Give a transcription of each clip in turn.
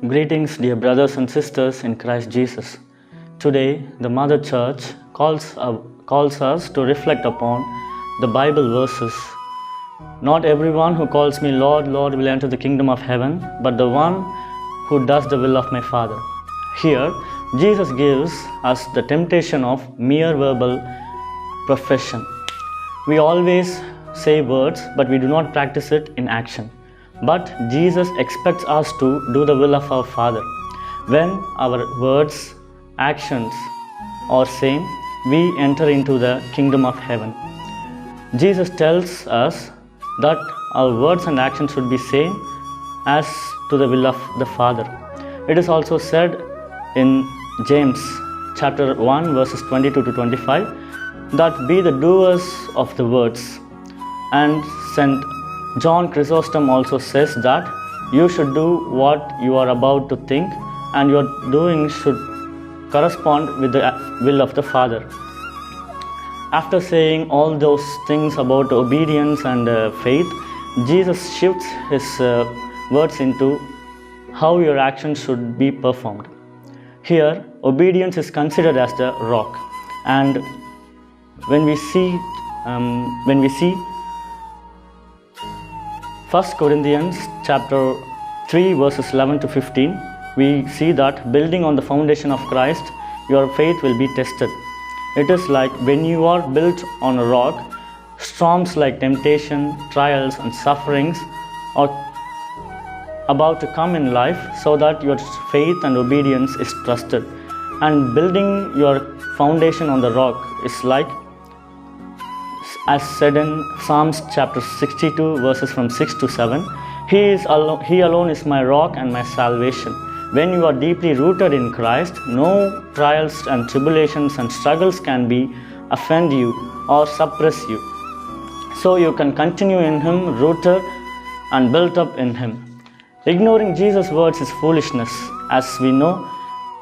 Greetings, dear brothers and sisters in Christ Jesus. Today, the Mother Church calls us to reflect upon the Bible verses. Not everyone who calls me Lord, Lord will enter the kingdom of heaven, but the one who does the will of my Father. Here, Jesus gives us the temptation of mere verbal profession. We always say words, but we do not practice it in action. But Jesus expects us to do the will of our Father. When our words, actions are same, we enter into the kingdom of heaven. Jesus tells us that our words and actions should be same as to the will of the Father. It is also said in James chapter 1 verses 22 to 25 that be the doers of the words. And St. John Chrysostom also says that you should do what you are about to think, and your doing should correspond with the will of the Father. After saying all those things about obedience and faith, Jesus shifts his words into how your actions should be performed. Here, obedience is considered as the rock, and when we see 1 Corinthians chapter 3 verses 11 to 15, we see that building on the foundation of Christ, your faith will be tested. It is like when you are built on a rock, storms like temptation, trials and sufferings are about to come in life, so that your faith and obedience is trusted. And building your foundation on the rock is like, as said in Psalms chapter 62 verses from 6 to 7, He alone is my rock and my salvation. When you are deeply rooted in Christ, no trials and tribulations and struggles can offend you or suppress you. So you can continue in Him, rooted and built up in Him. Ignoring Jesus' words is foolishness. As we know,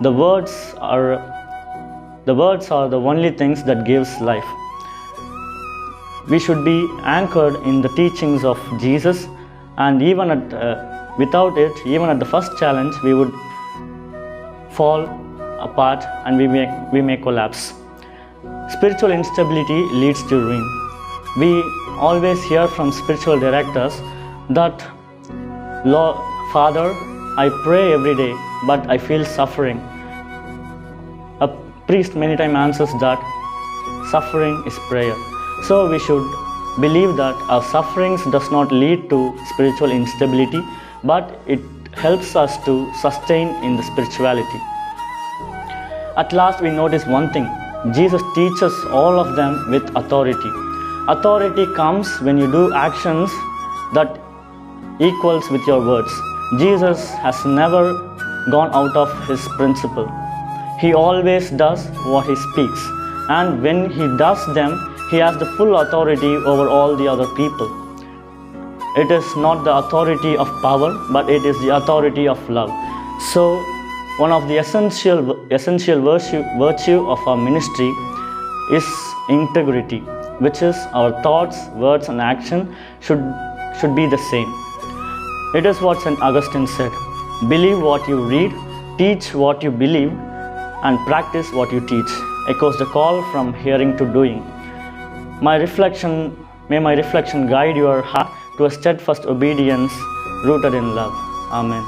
the words are the only things that gives life. We should be anchored in the teachings of Jesus, and even without it, even at the first challenge, we would fall apart and we may collapse. Spiritual instability leads to ruin. We always hear from spiritual directors that, Lord, Father, I pray every day, but I feel suffering. A priest many times answers that suffering is prayer. So we should believe that our sufferings does not lead to spiritual instability, but it helps us to sustain in the spirituality. At last we notice one thing: Jesus teaches all of them with authority. Authority comes when you do actions that equals with your words. Jesus has never gone out of his principle. He always does what he speaks, and when he does them, he has the full authority over all the other people. It is not the authority of power, but it is the authority of love. So, one of the essential virtue of our ministry is integrity, which is our thoughts, words and action should be the same. It is what St. Augustine said: believe what you read, teach what you believe, and practice what you teach. Echoes the call from hearing to doing. May my reflection guide your heart to a steadfast obedience rooted in love. Amen.